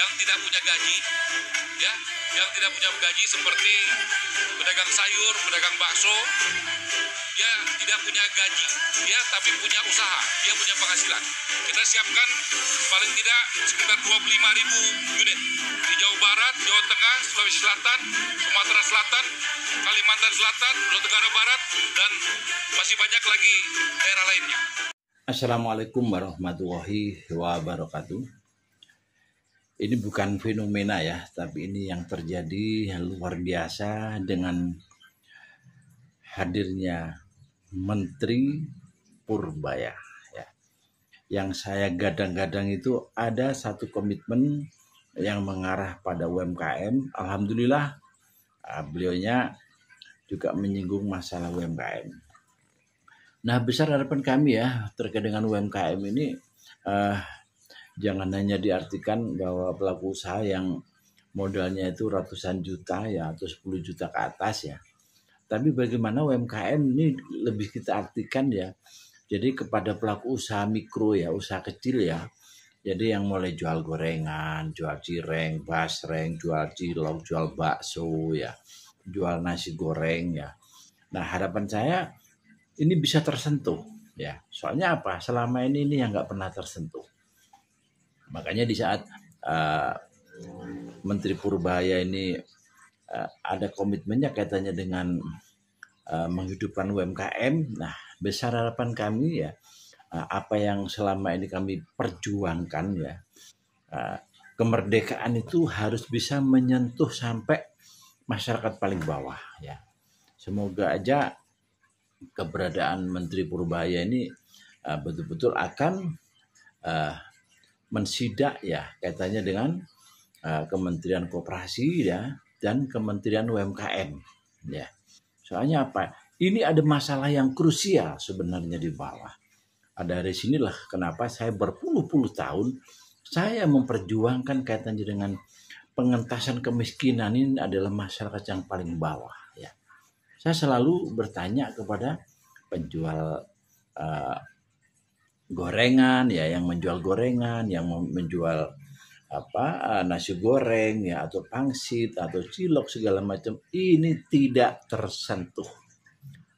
yang tidak punya gaji, ya, yang tidak punya gaji seperti pedagang sayur, pedagang bakso, dia tidak punya gaji, dia tapi punya usaha, dia punya penghasilan. Kita siapkan paling tidak sekitar 25.000 unit di Jawa Barat, Jawa Tengah, Sulawesi Selatan, Sumatera Selatan, Kalimantan Selatan, Nusa Tenggara Barat, dan masih banyak lagi daerah lainnya. Assalamualaikum warahmatullahi wabarakatuh. Ini bukan fenomena ya, tapi ini yang terjadi luar biasa dengan hadirnya Menteri Purbaya ya. Yang saya gadang-gadang itu ada satu komitmen yang mengarah pada UMKM. Alhamdulillah beliaunya juga menyinggung masalah UMKM. Nah, besar harapan kami ya terkait dengan UMKM ini, jangan hanya diartikan bahwa pelaku usaha yang modalnya itu ratusan juta ya atau 10 juta ke atas ya. Tapi bagaimana UMKM ini lebih kita artikan ya. Jadi kepada pelaku usaha mikro ya, usaha kecil ya. Jadi yang mulai jual gorengan, jual cireng, basreng, jual cilok, jual bakso ya, jual nasi goreng ya. Nah, harapan saya ini bisa tersentuh ya. Soalnya apa? Selama ini yang nggak pernah tersentuh. Makanya di saat Menteri Purbaya ini ada komitmennya kaitannya dengan menghidupkan UMKM. Nah, besar harapan kami ya, apa yang selama ini kami perjuangkan ya, kemerdekaan itu harus bisa menyentuh sampai masyarakat paling bawah ya. Semoga aja keberadaan Menteri Purbaya ini betul-betul akan mensidak ya kaitannya dengan Kementerian Koperasi ya dan Kementerian UMKM ya. Soalnya apa? Ini ada masalah yang krusial sebenarnya di bawah. Dari sinilah kenapa saya berpuluh-puluh tahun saya memperjuangkan kaitannya dengan pengentasan kemiskinan. Ini adalah masyarakat yang paling bawah ya. Saya selalu bertanya kepada penjual gorengan ya, yang menjual gorengan, yang menjual nasi goreng ya, atau pangsit atau cilok segala macam, ini tidak tersentuh.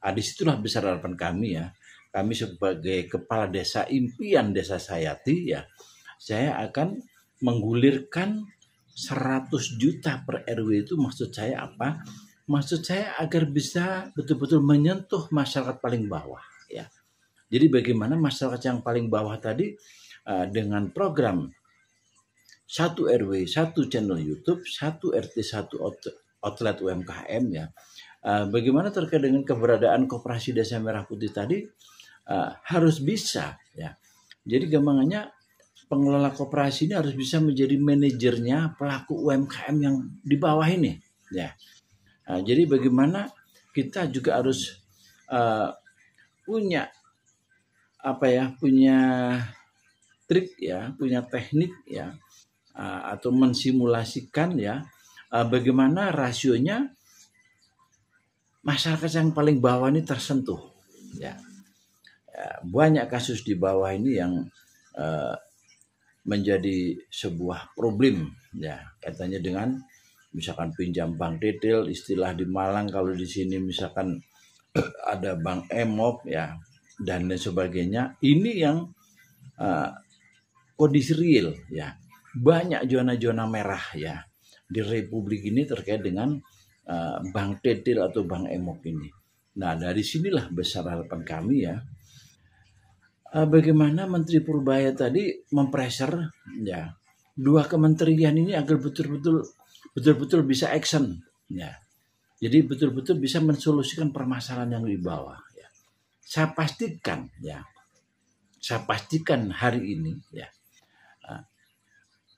Disitulah besar harapan kami ya. Kami sebagai kepala desa impian Desa Sayati ya, saya akan menggulirkan 100 juta per RW. Itu maksud saya apa? Maksud saya agar bisa betul-betul menyentuh masyarakat paling bawah ya. Jadi bagaimana masyarakat yang paling bawah tadi dengan program 1 RW, 1 channel YouTube, 1 RT, 1 outlet UMKM ya. Bagaimana terkait dengan keberadaan Koperasi Desa Merah Putih tadi harus bisa ya. Jadi gampangannya pengelola koperasi ini harus bisa menjadi manajernya pelaku UMKM yang di bawah ini ya. Jadi bagaimana kita juga harus punya punya trik ya, punya teknik ya, atau mensimulasikan ya bagaimana rasionya masyarakat yang paling bawah ini tersentuh ya. Banyak kasus di bawah ini yang menjadi sebuah problem ya, kaitannya dengan misalkan pinjam bank detail, istilah di Malang, kalau di sini misalkan ada bank emok ya dan lain sebagainya. Ini yang kondisi real ya. Banyak zona-zona merah ya di Republik ini terkait dengan bank detail atau bank emok ini. Nah, dari sinilah besar harapan kami ya. Bagaimana Menteri Purbaya tadi mempressure ya dua kementerian ini agar betul-betul bisa action ya. Jadi betul-betul bisa mensolusikan permasalahan yang di bawah ya. Saya pastikan hari ini ya,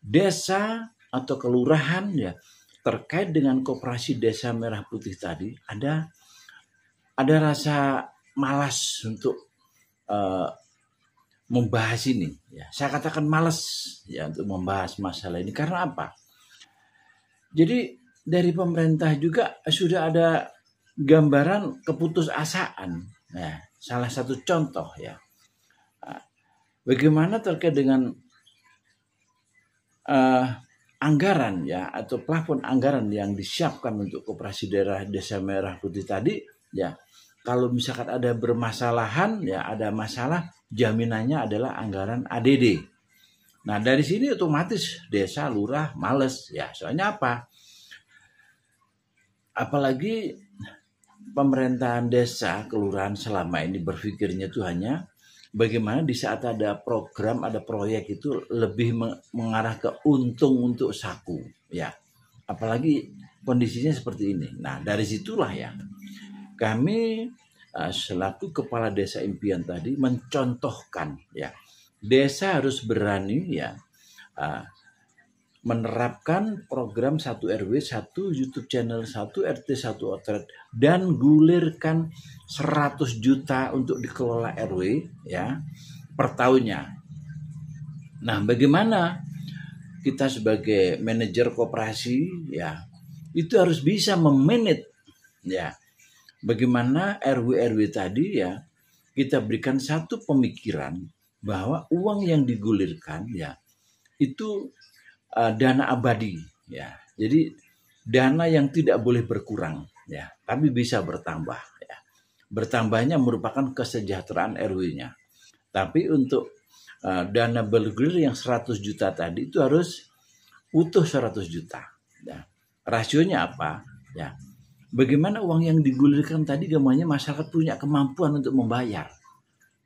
desa atau kelurahan ya terkait dengan Koperasi Desa Merah Putih tadi ada rasa malas untuk membahas ini ya. Saya katakan malas ya untuk membahas masalah ini karena apa? Jadi dari pemerintah juga sudah ada gambaran keputusasaan. Nah, salah satu contoh ya. Bagaimana terkait dengan anggaran ya atau plafon anggaran yang disiapkan untuk koperasi daerah Desa Merah Putih tadi ya, kalau misalkan ada bermasalahan ya, ada masalah, jaminannya adalah anggaran ADD. Nah dari sini otomatis desa lurah males ya, soalnya apa? Apalagi pemerintahan desa kelurahan selama ini berpikirnya itu hanya bagaimana di saat ada program, ada proyek itu lebih mengarah ke untung untuk saku ya. Apalagi kondisinya seperti ini. Nah dari situlah ya kami selaku kepala desa impian tadi mencontohkan ya, desa harus berani ya menerapkan program 1 RW, 1 YouTube channel, 1 RT, 1 outlet, dan gulirkan 100 juta untuk dikelola RW ya per tahunnya. Nah bagaimana kita sebagai manajer koperasi ya itu harus bisa memanage ya, bagaimana RW-RW tadi ya kita berikan satu pemikiran bahwa uang yang digulirkan ya itu dana abadi ya. Jadi dana yang tidak boleh berkurang ya, tapi bisa bertambah ya. Bertambahnya merupakan kesejahteraan RW-nya. Tapi untuk dana bergulir yang 100 juta tadi itu harus utuh 100 juta ya. Rasionya apa ya? Bagaimana uang yang digulirkan tadi gamanya masyarakat punya kemampuan untuk membayar.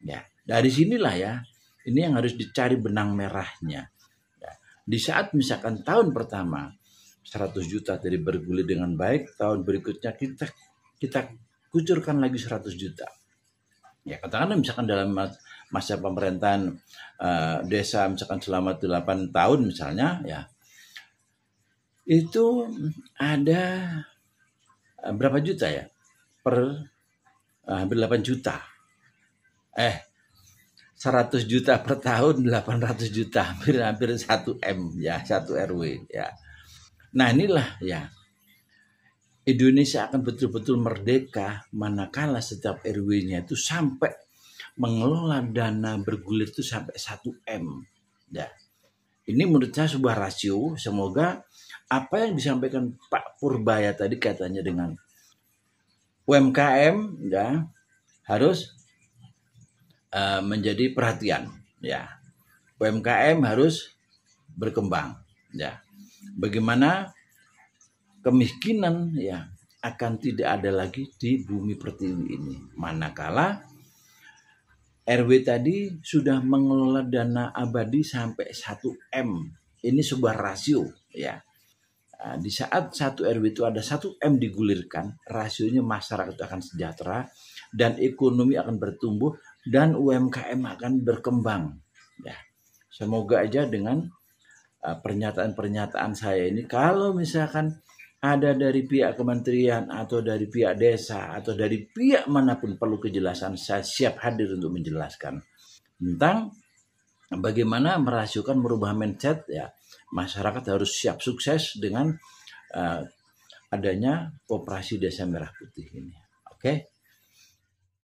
Ya, dari sinilah ya, ini yang harus dicari benang merahnya. Ya, di saat misalkan tahun pertama 100 juta tadi bergulir dengan baik, tahun berikutnya kita kucurkan lagi 100 juta. Ya, katakanlah misalkan dalam masa pemerintahan desa misalkan selama 8 tahun misalnya ya. Itu ada berapa juta ya? Hampir 8 juta. 100 juta per tahun, 800 juta, hampir 1 M ya, 1 RW ya. Nah inilah ya, Indonesia akan betul-betul merdeka manakala setiap RW-nya itu sampai mengelola dana bergulir itu sampai 1 M ya. Ini menurut saya sebuah rasio. Semoga apa yang disampaikan Pak Purbaya tadi katanya dengan UMKM ya harus menjadi perhatian ya. UMKM harus berkembang ya. Bagaimana kemiskinan ya akan tidak ada lagi di bumi pertiwi ini manakala RW tadi sudah mengelola dana abadi sampai 1 M. Ini sebuah rasio ya. Di saat 1 RW itu ada 1 M digulirkan, rasionya masyarakat akan sejahtera dan ekonomi akan bertumbuh dan UMKM akan berkembang. Ya, semoga aja dengan pernyataan-pernyataan saya ini, kalau misalkan ada dari pihak kementerian atau dari pihak desa atau dari pihak manapun perlu kejelasan, saya siap hadir untuk menjelaskan tentang bagaimana merasiokan merubah mindset ya. Masyarakat harus siap sukses dengan adanya koperasi Desa Merah Putih ini. Oke.